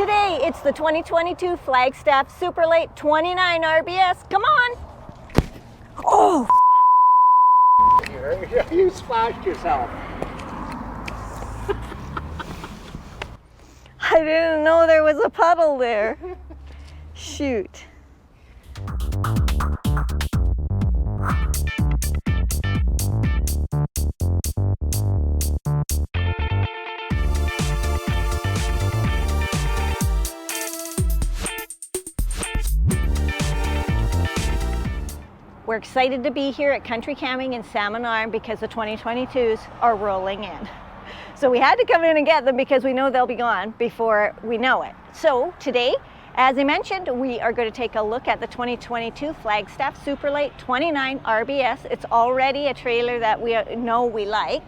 Today, it's the 2022 Flagstaff Superlite 29RBS. Come on! Oh! You splashed yourself. I didn't know there was a puddle there. Shoot. We're excited to be here at Country Camping in Salmon Arm because the 2022s are rolling in. So we had to come in and get them because we know they'll be gone before we know it. So today, as I mentioned, we are going to take a look at the 2022 Flagstaff Superlite 29RBS. It's already a trailer that we know we like,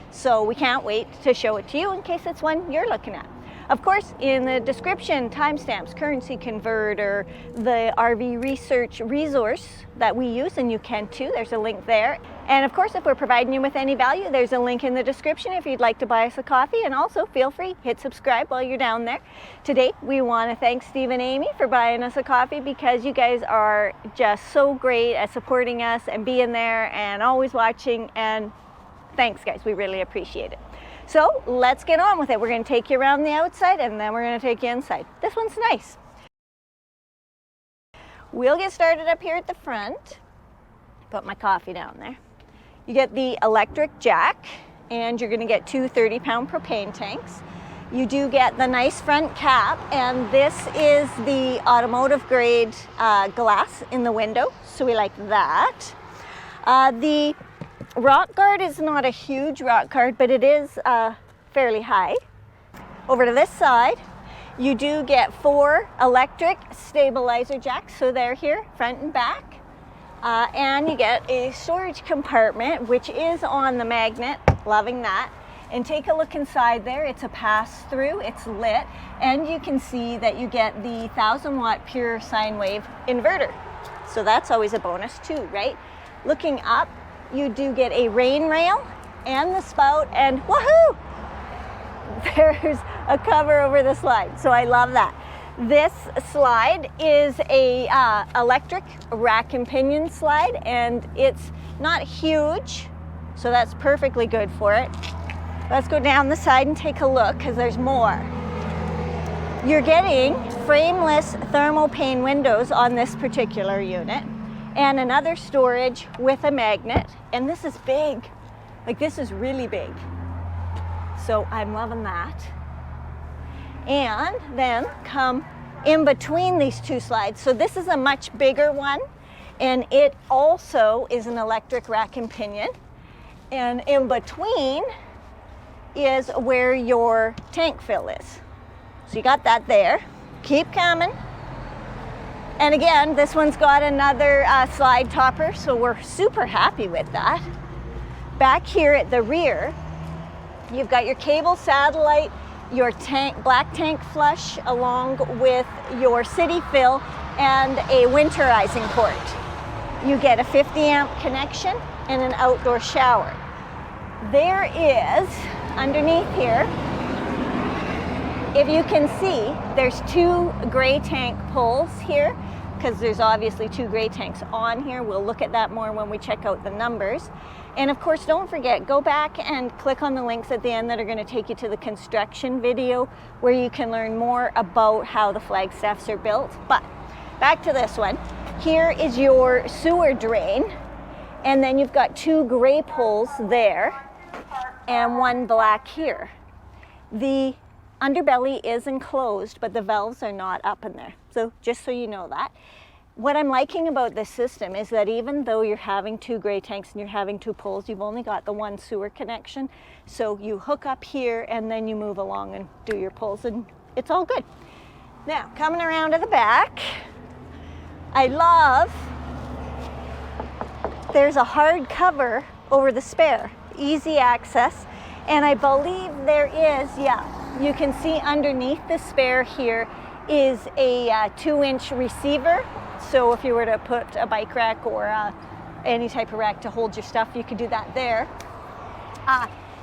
so we can't wait to show it to you in case it's one you're looking at. Of course, in the description, timestamps, currency converter, the RV research resource that we use, and you can too, there's a link there. And of course, if we're providing you with any value, there's a link in the description if you'd like to buy us a coffee, and also feel free, hit subscribe while you're down there. Today, we want to thank Steve and Amy for buying us a coffee because you guys are just so great at supporting us and being there and always watching, and thanks guys, we really appreciate it. So let's get on with it. We're going to take you around the outside and then we're going to take you inside. This one's nice. We'll get started up here at the front. Put my coffee down there. You get the electric jack and you're going to get two 30-pound propane tanks. You do get the nice front cap, and this is the automotive grade glass in the window, so we like that. The rock guard is not a huge rock guard, but it is fairly high. Over to this side, you do get 4 electric stabilizer jacks, so they're here, front and back. And you get a storage compartment, which is on the magnet, loving that. And take a look inside there, it's a pass-through, it's lit, and you can see that you get the 1000-watt pure sine wave inverter. So that's always a bonus too, right? Looking up, you do get a rain rail and the spout, and woohoo! There's a cover over the slide, so I love that. This slide is a electric rack and pinion slide, and it's not huge, so that's perfectly good for it. Let's go down the side and take a look because there's more. You're getting frameless thermal pane windows on this particular unit, and another storage with a magnet, and this is big. Like, this is really big. So I'm loving that. And then come in between these two slides. So this is a much bigger one, and it also is an electric rack and pinion. And in between is where your tank fill is. So you got that there. Keep coming. And again, this one's got another slide topper, so we're super happy with that. Back here at the rear, you've got your cable satellite, your tank, black tank flush, along with your city fill and a winterizing port. You get a 50-amp connection and an outdoor shower. There is, underneath here, if you can see, there's 2 gray tank poles here, because there's obviously 2 gray tanks on here. We'll look at that more when we check out the numbers. And of course, don't forget, go back and click on the links at the end that are going to take you to the construction video where you can learn more about how the Flagstaffs are built. But back to this one. Here is your sewer drain, and then you've got 2 gray poles there and 1 black here. The underbelly is enclosed, but the valves are not up in there. So just so you know that. What I'm liking about this system is that even though you're having 2 gray tanks and you're having 2 poles, you've only got the 1 sewer connection. So you hook up here and then you move along and do your pulls, and it's all good. Now, coming around to the back, I love, there's a hard cover over the spare, easy access. And I believe there is, yeah, you can see underneath the spare here is a 2-inch receiver. So if you were to put a bike rack or any type of rack to hold your stuff, you could do that there.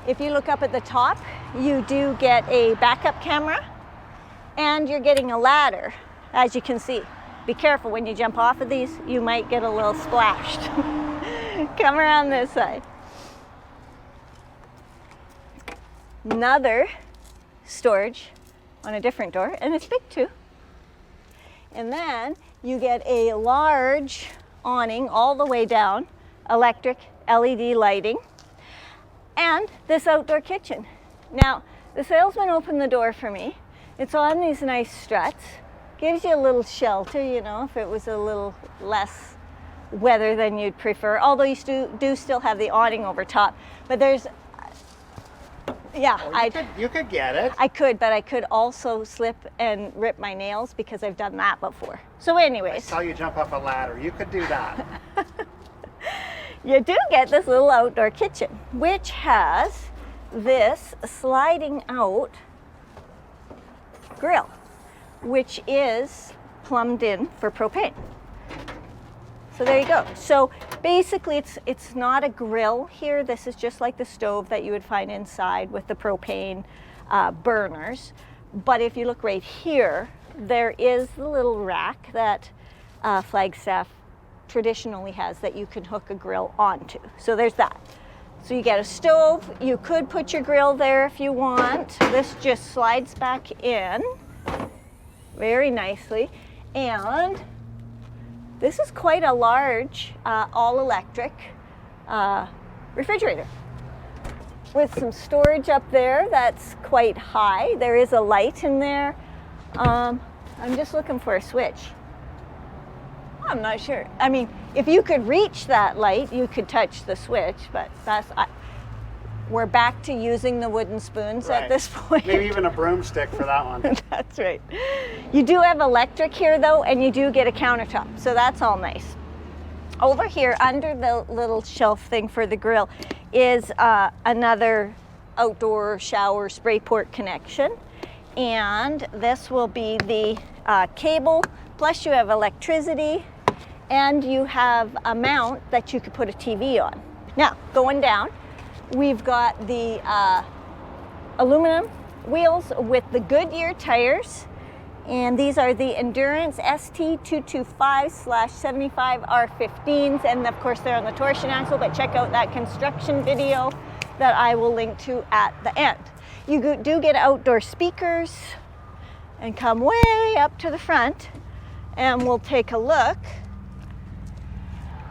If you look up at the top, you do get a backup camera And you're getting a ladder, as you can see. Be careful when you jump off of these, you might get a little splashed. Come around this side. Another storage on a different door, and it's big too. And then you get a large awning all the way down, electric LED lighting, and this outdoor kitchen. Now, the salesman opened the door for me. It's on these nice struts. Gives you a little shelter, you know, if it was a little less weather than you'd prefer. Although you do still have the awning over top. But there's, yeah. Oh, you could get it. I could, but I could also slip and rip my nails because I've done that before. So anyways. I saw you jump up a ladder. You could do that. You do get this little outdoor kitchen, which has this sliding out grill, which is plumbed in for propane. So there you go. So basically it's not a grill here. This is just like the stove that you would find inside with the propane burners. But if you look right here, there is the little rack that Flagstaff traditionally has that you can hook a grill onto. So there's that. So you get a stove. You could put your grill there if you want. This just slides back in very nicely. And this is quite a large all-electric refrigerator with some storage up there that's quite high. There is a light in there. I'm just looking for a switch. I'm not sure. I mean, if you could reach that light, you could touch the switch, but we're back to using the wooden spoons at this point. Maybe even a broomstick for that one. That's right. You do have electric here though, and you do get a countertop, so that's all nice. Over here, under the little shelf thing for the grill, is another outdoor shower spray port connection. And this will be the cable, plus you have electricity, and you have a mount that you could put a TV on. Now, going down, we've got the aluminum wheels with the Goodyear tires, and these are the Endurance ST225/75R15s, and of course they're on the torsion axle, but check out that construction video that I will link to at the end. You do get outdoor speakers, and come way up to the front, and we'll take a look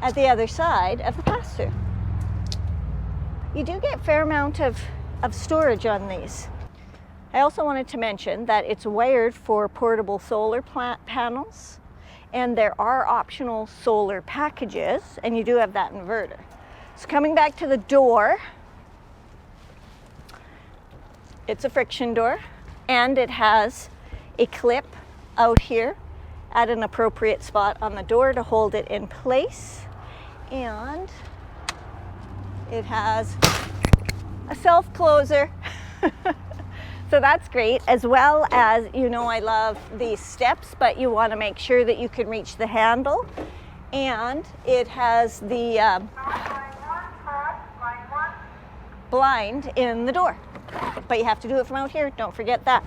at the other side of the pass-through. You do get a fair amount of storage on these. I also wanted to mention that it's wired for portable solar panels, and there are optional solar packages, and you do have that inverter. So coming back to the door, it's a friction door, and it has a clip out here at an appropriate spot on the door to hold it in place. And it has a self-closer. So that's great, as well as, you know, I love these steps, but you want to make sure that you can reach the handle. And it has the blind in the door. But you have to do it from out here, don't forget that.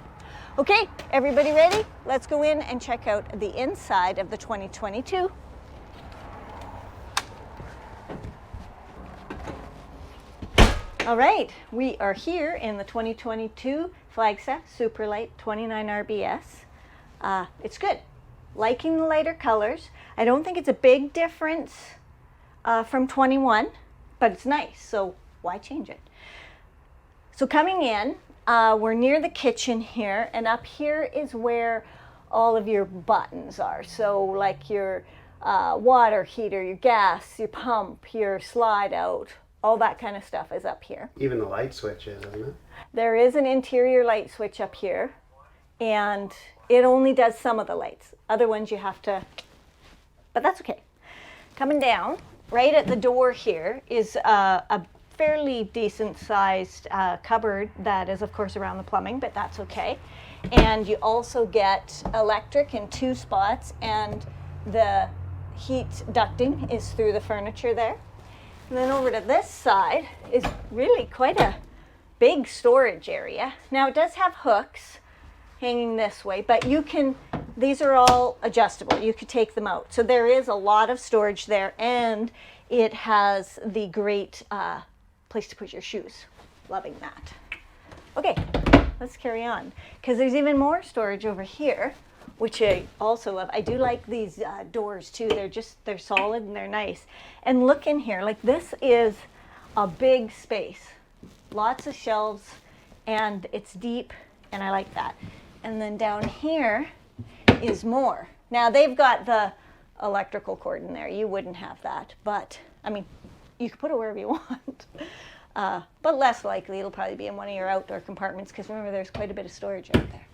Okay, everybody ready? Let's go in and check out the inside of the 2022. All right, we are here in the 2022 Flagstaff Superlite 29RBS. It's good. Liking the lighter colors. I don't think it's a big difference from 21, but it's nice, so why change it? So coming in, we're near the kitchen here, and up here is where all of your buttons are. So like your water heater, your gas, your pump, your slide out, all that kind of stuff is up here. Even the light switches, isn't it? There is an interior light switch up here, and it only does some of the lights. Other ones you have to, but that's okay. Coming down, right at the door here is a fairly decent sized cupboard that is of course around the plumbing, but that's okay. And you also get electric in 2 spots, and the heat ducting is through the furniture there. And then over to this side is really quite a big storage area. Now it does have hooks, hanging this way, but you can, these are all adjustable. You could take them out. So there is a lot of storage there, and it has the great place to put your shoes. Loving that. Okay, let's carry on, because there's even more storage over here, which I also love. I do like these doors too. They're solid and they're nice. And look in here, like this is a big space. Lots of shelves, and it's deep, and I like that. And then down here is more. Now they've got the electrical cord in there. You wouldn't have that, but I mean, you can put it wherever you want. But less likely it'll probably be in one of your outdoor compartments, because remember, there's quite a bit of storage out there.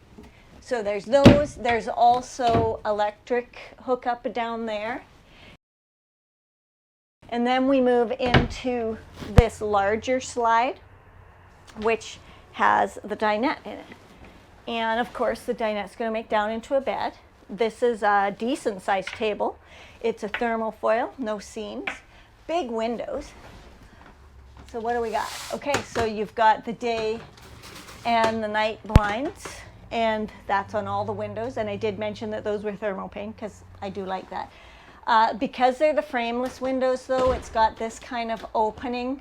So there's those. There's also electric hookup down there. And then we move into this larger slide, which has the dinette in it. And of course, the dinette's going to make down into a bed. This is a decent sized table. It's a thermal foil, no seams, big windows. So what do we got? Okay, so you've got the day and the night blinds, and that's on all the windows. And I did mention that those were thermopane, because I do like that. Because they're the frameless windows, though, it's got this kind of opening,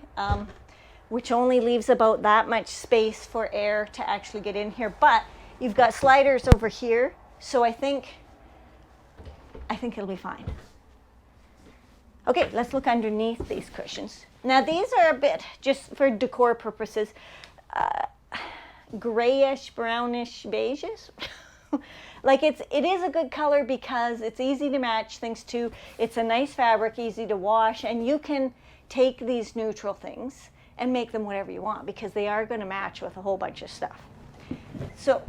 which only leaves about that much space for air to actually get in here. But you've got sliders over here, so I think it'll be fine. Okay, let's look underneath these cushions. Now these are a bit, just for decor purposes, grayish, brownish, beiges. Like it is a good color because it's easy to match things to. It's a nice fabric, easy to wash, and you can take these neutral things and make them whatever you want, because they are going to match with a whole bunch of stuff. So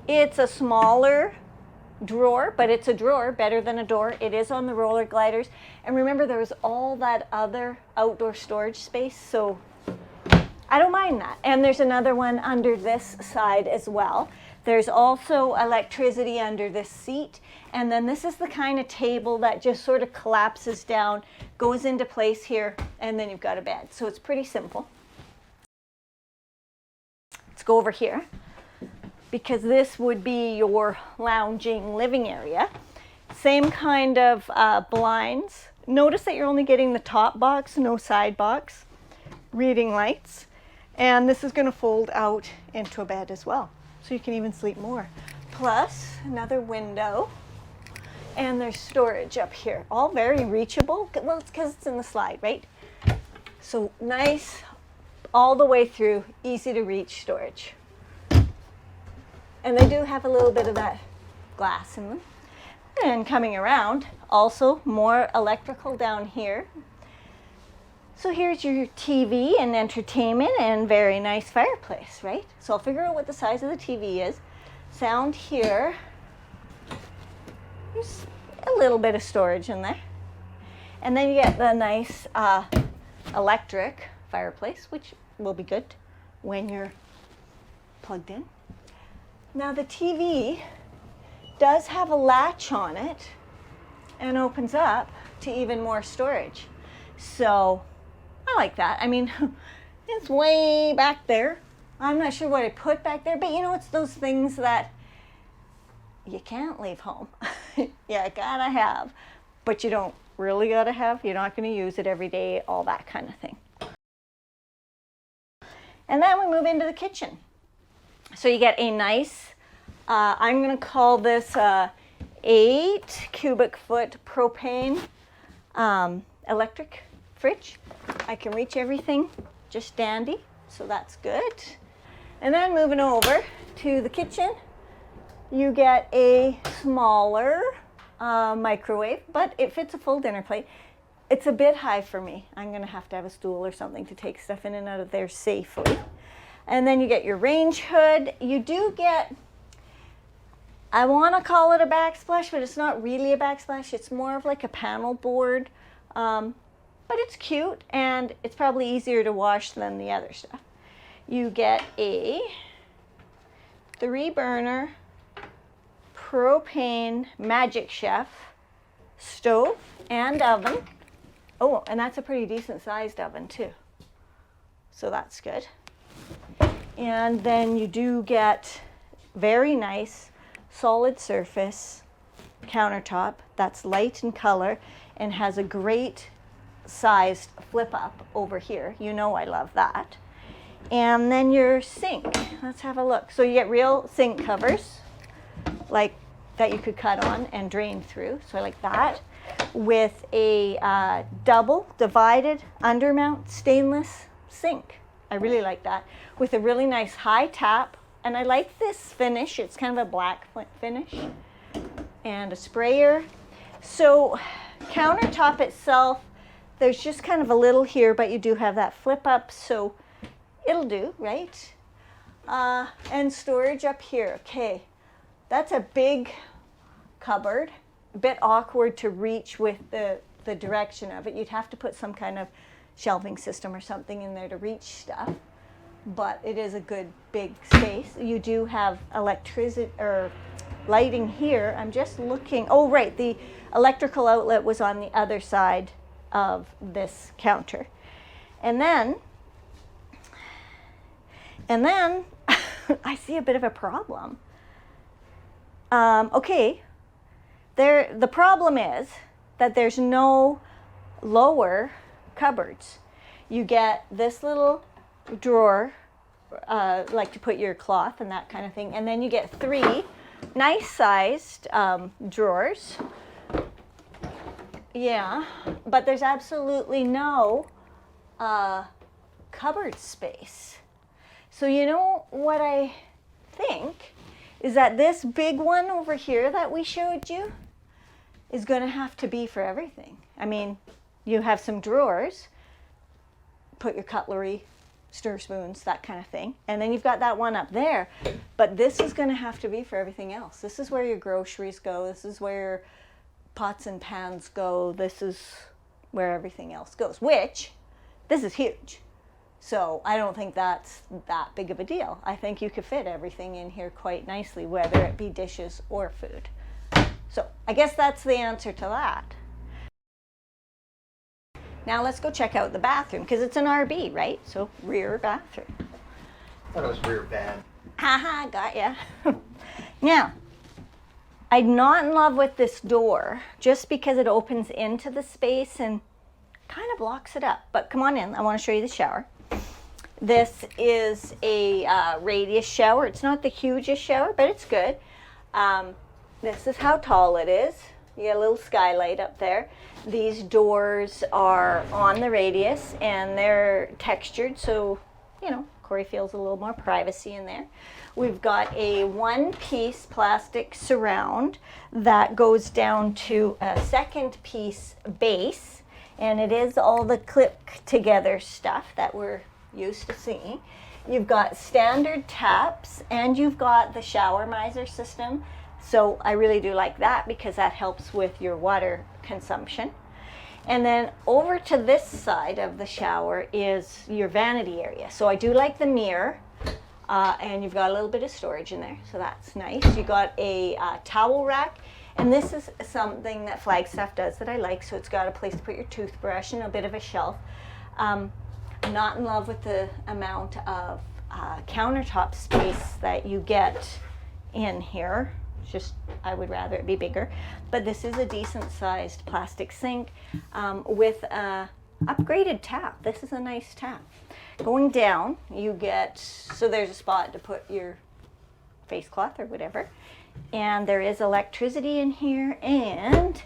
it's a smaller drawer, but it's a drawer, better than a door. It is on the roller gliders. And remember, there was all that other outdoor storage space, so I don't mind that. And there's another one under this side as well. There's also electricity under this seat. And then this is the kind of table that just sort of collapses down, goes into place here, and then you've got a bed. So it's pretty simple. Let's go over here, because this would be your lounging living area. Same kind of blinds. Notice that you're only getting the top box, no side box. Reading lights. And this is going to fold out into a bed as well, so you can even sleep more. Plus another window, and there's storage up here. All very reachable. Well, it's because it's in the slide, right? So nice, all the way through, easy to reach storage. And they do have a little bit of that glass in them. And coming around, also more electrical down here. So here's your TV and entertainment and very nice fireplace, right? So I'll figure out what the size of the TV is. Sound here. There's a little bit of storage in there. And then you get the nice electric fireplace, which will be good when you're plugged in. Now the TV does have a latch on it and opens up to even more storage. So I like that. I mean, it's way back there. I'm not sure what I put back there, but you know, it's those things that you can't leave home. You gotta have, but you don't really gotta have. You're not gonna use it every day, all that kind of thing. And then we move into the kitchen. So you get a nice, I'm gonna call this 8 cubic foot propane electric fridge. I can reach everything just dandy, so that's good. And then moving over to the kitchen, you get a smaller microwave, but it fits a full dinner plate. It's a bit high for me. I'm gonna have to have a stool or something to take stuff in and out of there safely. And then you get your range hood. You do get, I wanna call it a backsplash, but it's not really a backsplash. It's more of like a panel board. But it's cute, and it's probably easier to wash than the other stuff. You get a 3-burner propane Magic Chef stove and oven. Oh, and that's a pretty decent sized oven too. So that's good. And then you do get very nice, solid surface countertop that's light in color and has a great sized flip up over here. You know I love that. And then your sink. Let's have a look. So you get real sink covers, like that you could cut on and drain through. So I like that. With a double divided undermount stainless sink. I really like that. With a really nice high tap. And I like this finish. It's kind of a black finish. And a sprayer. So countertop itself, there's just kind of a little here, but you do have that flip up, so it'll do, right? And storage up here. Okay, that's a big cupboard. A bit awkward to reach with the direction of it. You'd have to put some kind of shelving system or something in there to reach stuff. But it is a good big space. You do have electricity or lighting here. I'm just looking. Oh, right. The electrical outlet was on the other side of this counter. And then I see a bit of a problem. Okay. The problem is that there's no lower cupboards. You get this little drawer, like to put your cloth and that kind of thing, and then you get 3 nice sized drawers. Yeah, but there's absolutely no cupboard space. So you know what I think is that this big one over here that we showed you is going to have to be for everything. I mean, you have some drawers, put your cutlery, stir spoons, that kind of thing. And then you've got that one up there. But this is going to have to be for everything else. This is where your groceries go. This is where your pots and pans go. This is where everything else goes, which this is huge. So I don't think that's that big of a deal. I think you could fit everything in here quite nicely, whether it be dishes or food. So I guess that's the answer to that. Now let's go check out the bathroom, because it's an RB, right? So rear bathroom. I thought it was rear bed. Haha, got ya. Now, I'm not in love with this door just because it opens into the space and kind of blocks it up. But come on in, I want to show you the shower. This is a radius shower. It's not the hugest shower, but it's good. This is how tall it is. You get a little skylight up there. These doors are on the radius and they're textured, so, you know, Corey feels a little more privacy in there. We've got a one-piece plastic surround that goes down to a second-piece base, and it is all the click-together stuff that we're used to seeing. You've got standard taps, and you've got the shower miser system. So I really do like that because that helps with your water consumption. And then over to this side of the shower is your vanity area. So I do like the mirror, and you've got a little bit of storage in there, so that's nice. You got a towel rack, and this is something that Flagstaff does that I like. So it's got a place to put your toothbrush and a bit of a shelf. I'm not in love with the amount of countertop space that you get in here. Just, I would rather it be bigger, but this is a decent sized plastic sink with a upgraded tap. This is a nice tap. Going down, you get, so there's a spot to put your face cloth or whatever, and there is electricity in here, and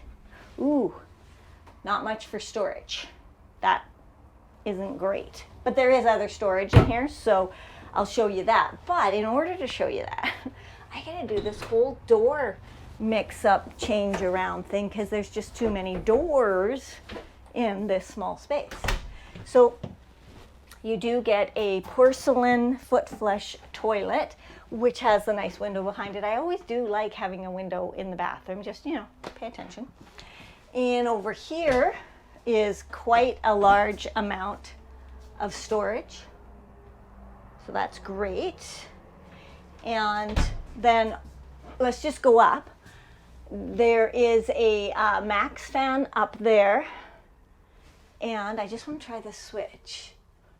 ooh, not much for storage. That isn't great, but there is other storage in here, so I'll show you that. But in order to show you that, I gotta do this whole door mix up, change around thing, because there's just too many doors in this small space. So you do get a porcelain foot flush toilet, which has a nice window behind it. I always do like having a window in the bathroom, just, you know, pay attention. And over here is quite a large amount of storage. So that's great. And then let's just go up. There is a max fan up there, and I just want to try the switch.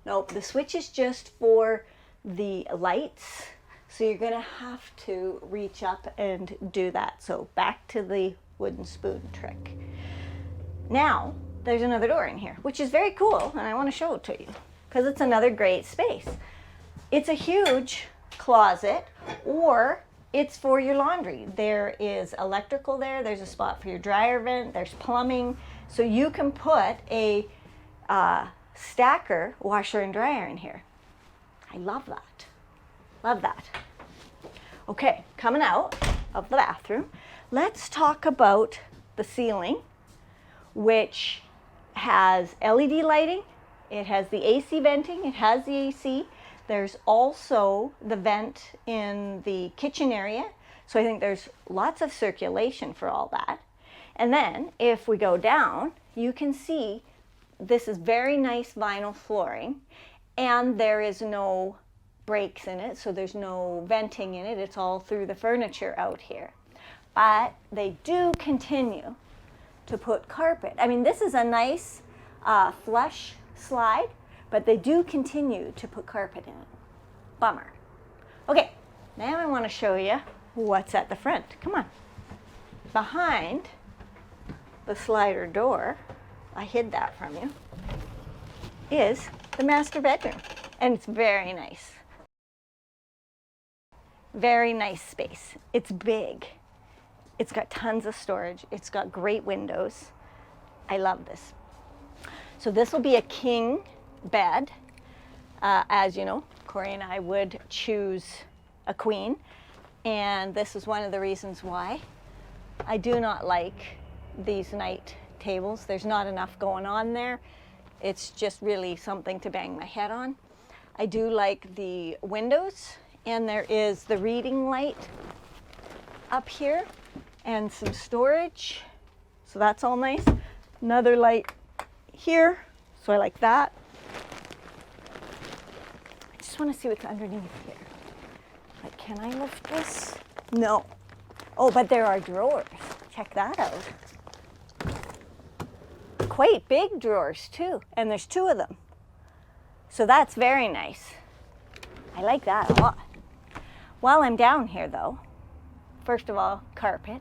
Nope, the switch is just for the lights. So you're going to have to reach up and do that. So back to the wooden spoon trick. Now, there's another door in here, which is very cool, and I want to show it to you because it's another great space. It's a huge closet, or it's for your laundry. There is electrical there, there's a spot for your dryer vent, there's plumbing, so you can put a stacker washer and dryer in here. I love that. Love that. Okay, coming out of the bathroom, let's talk about the ceiling, which has LED lighting, it has the AC venting, it has the AC. There's also the vent in the kitchen area, so I think there's lots of circulation for all that. And then if we go down, you can see this is very nice vinyl flooring, and there is no breaks in it, so there's no venting in it. It's all through the furniture out here. But they do continue to put carpet. I mean, this is a nice flush slide, but they do continue to put carpet in it. Bummer. Okay, now I want to show you what's at the front. Come on. Behind the slider door, I hid that from you, is the master bedroom. And it's very nice. Very nice space. It's big. It's got tons of storage. It's got great windows. I love this. So this will be a king bed. As you know, Corey and I would choose a queen. And this is one of the reasons why I do not like these night tables. There's not enough going on there. It's just really something to bang my head on. I do like the windows, and there is the reading light up here and some storage. So that's all nice. Another light here, so I like that. I just want to see what's underneath here. Like, can I lift this? No. Oh, but there are drawers. Check that out. Quite big drawers too, and there's 2 of them. So that's very nice. I like that a lot. While I'm down here though, first of all, carpet.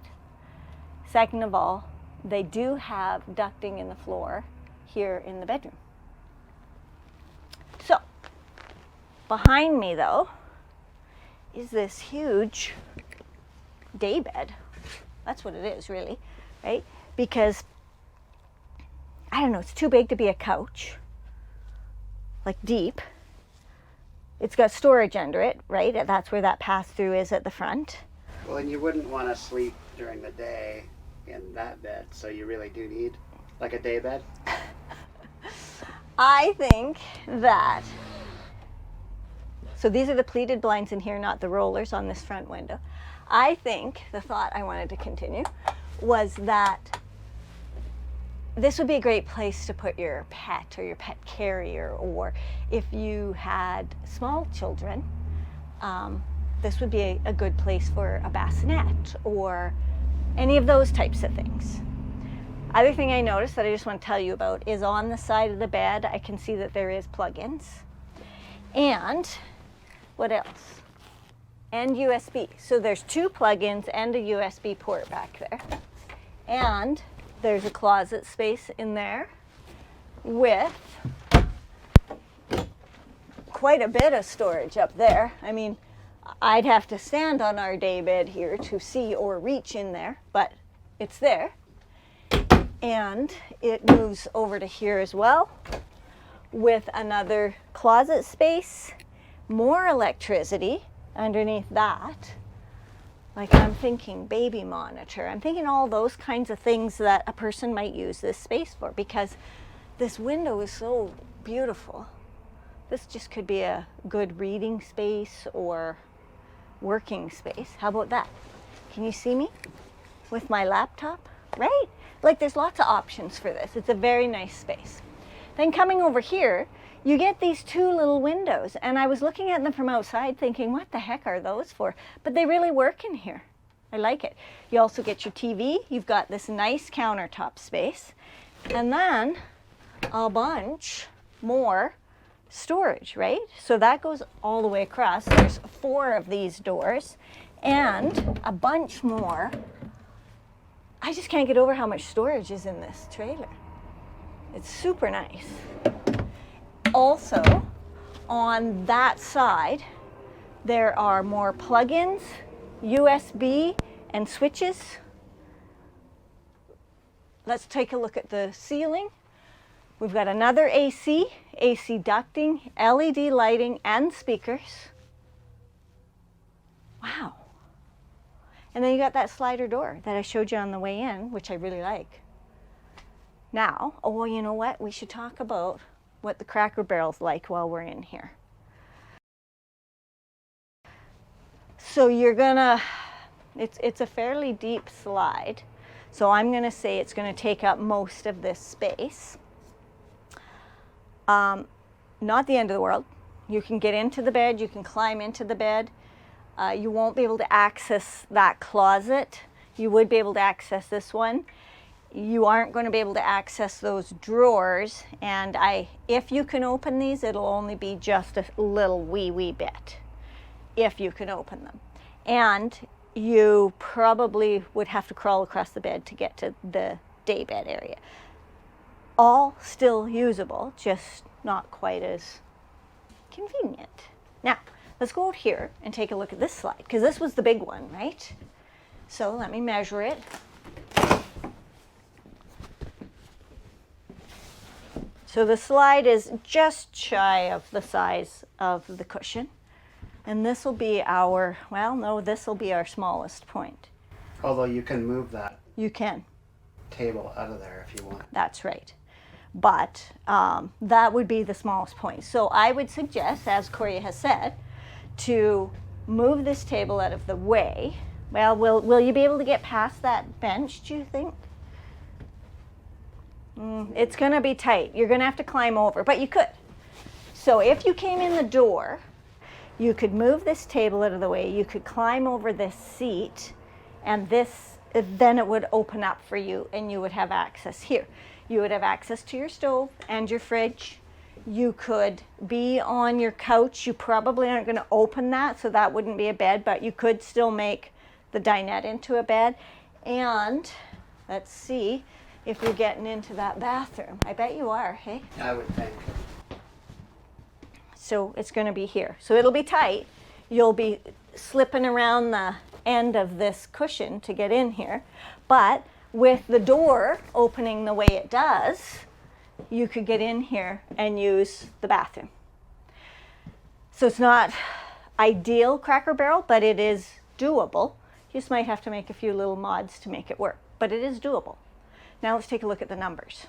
Second of all, they do have ducting in the floor here in the bedroom. So, behind me though, is this huge day bed. That's what it is really, right? Because, I don't know, it's too big to be a couch, like deep. It's got storage under it, right? That's where that pass-through is at the front. Well, and you wouldn't want to sleep during the day in that bed, so you really do need like a day bed. I think that, so these are the pleated blinds in here, not the rollers on this front window. I think the thought I wanted to continue was that this would be a great place to put your pet or your pet carrier, or if you had small children, this would be a good place for a bassinet or any of those types of things. Other thing I noticed that I just want to tell you about is on the side of the bed, I can see that there is plug-ins. And what else? And USB. So there's 2 plug-ins and a USB port back there. And there's a closet space in there with quite a bit of storage up there. I mean, I'd have to stand on our day bed here to see or reach in there, but it's there. And it moves over to here as well with another closet space, more electricity underneath that. Like, I'm thinking baby monitor. I'm thinking all those kinds of things that a person might use this space for, because this window is so beautiful. This just could be a good reading space or working space. How about that? Can you see me with my laptop? Right? Like, there's lots of options for this. It's a very nice space. Then coming over here, you get these 2 little windows, and I was looking at them from outside thinking, what the heck are those for? But they really work in here. I like it. You also get your TV. You've got this nice countertop space, and then a bunch more storage, right? So that goes all the way across. There's 4 of these doors and a bunch more. I just can't get over how much storage is in this trailer. It's super nice. Also, on that side, there are more plugins, USB, and switches. Let's take a look at the ceiling. We've got another AC ducting, LED lighting, and speakers. Wow. And then you got that slider door that I showed you on the way in, which I really like. Now, oh, you know what? We should talk about what the Cracker Barrel's like while we're in here. So you're gonna, it's a fairly deep slide. So I'm gonna say it's gonna take up most of this space. Not the end of the world. You can get into the bed, you can climb into the bed. You won't be able to access that closet. You would be able to access this one. You aren't going to be able to access those drawers, and if you can open these, it'll only be just a little wee bit, if you can open them. And you probably would have to crawl across the bed to get to the daybed area. All still usable, just not quite as convenient. Now, let's go out here and take a look at this slide, because this was the big one, right? So let me measure it. So the slide is just shy of the size of the cushion. And this will be our, well, no, this will be our smallest point. Although you can move that You can. table out of there if you want. That's right. But that would be the smallest point. So I would suggest, as Corey has said, to move this table out of the way. Well, will you be able to get past that bench, do you think? It's going to be tight. You're going to have to climb over, but you could. So if you came in the door, you could move this table out of the way. You could climb over this seat, and then it would open up for you, and you would have access here. You would have access to your stove and your fridge. You could be on your couch. You probably aren't going to open that, so that wouldn't be a bed, but you could still make the dinette into a bed. And let's see if you're getting into that bathroom. I bet you are, hey? I would think. So it's going to be here. So it'll be tight. You'll be slipping around the end of this cushion to get in here. But with the door opening the way it does, you could get in here and use the bathroom. So it's not ideal Cracker Barrel, but it is doable. You just might have to make a few little mods to make it work, but it is doable. Now let's take a look at the numbers.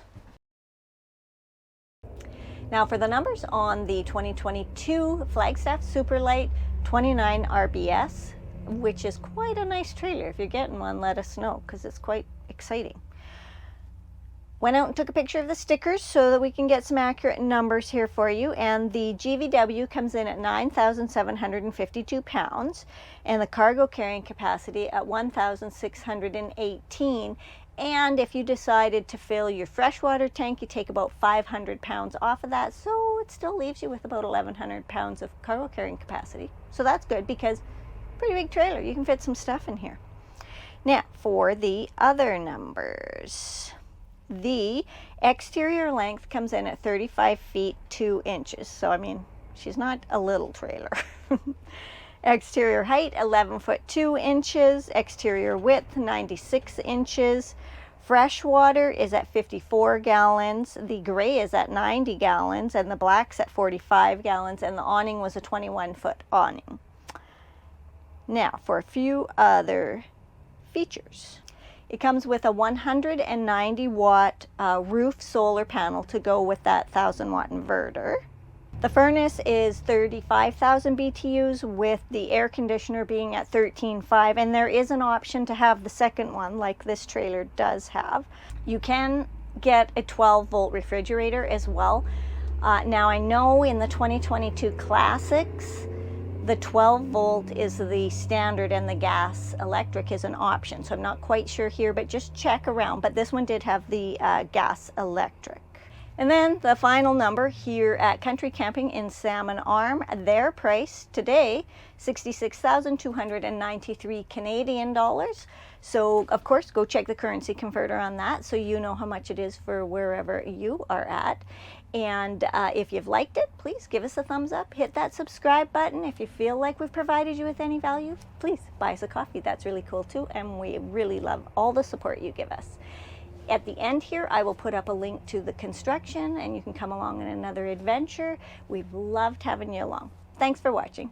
Now for the numbers on the 2022 Flagstaff Superlite 29RBS, which is quite a nice trailer. If you're getting one, let us know, because it's quite exciting. Went out and took a picture of the stickers so that we can get some accurate numbers here for you. And the GVW comes in at 9,752 pounds, and the cargo carrying capacity at 1,618. And if you decided to fill your freshwater tank, you take about 500 pounds off of that. So it still leaves you with about 1,100 pounds of cargo carrying capacity. So that's good, because pretty big trailer. You can fit some stuff in here. Now, for the other numbers. The exterior length comes in at 35 feet 2 inches. So, I mean, she's not a little trailer. Exterior height, 11 foot 2 inches. Exterior width, 96 inches. Freshwater is at 54 gallons. The gray is at 90 gallons. And the black's at 45 gallons. And the awning was a 21-foot awning. Now, for a few other features. It comes with a 190 watt roof solar panel to go with that 1,000 watt inverter. The furnace is 35,000 BTUs, with the air conditioner being at 13.5, and there is an option to have the second one like this trailer does have. You can get a 12 volt refrigerator as well. Now I know in the 2022 Classics, the 12 volt is the standard and the gas electric is an option. So I'm not quite sure here, but just check around. But this one did have the gas electric. And then the final number here at Country Camping in Salmon Arm, their price today, 66,293 Canadian dollars. So of course, go check the currency converter on that so you know how much it is for wherever you are at. And if you've liked it, please give us a thumbs up, hit that subscribe button. If you feel like we've provided you with any value, please buy us a coffee. That's really cool too, and we really love all the support you give us. At the end here, I will put up a link to the construction and you can come along on another adventure. We've loved having you along. Thanks for watching.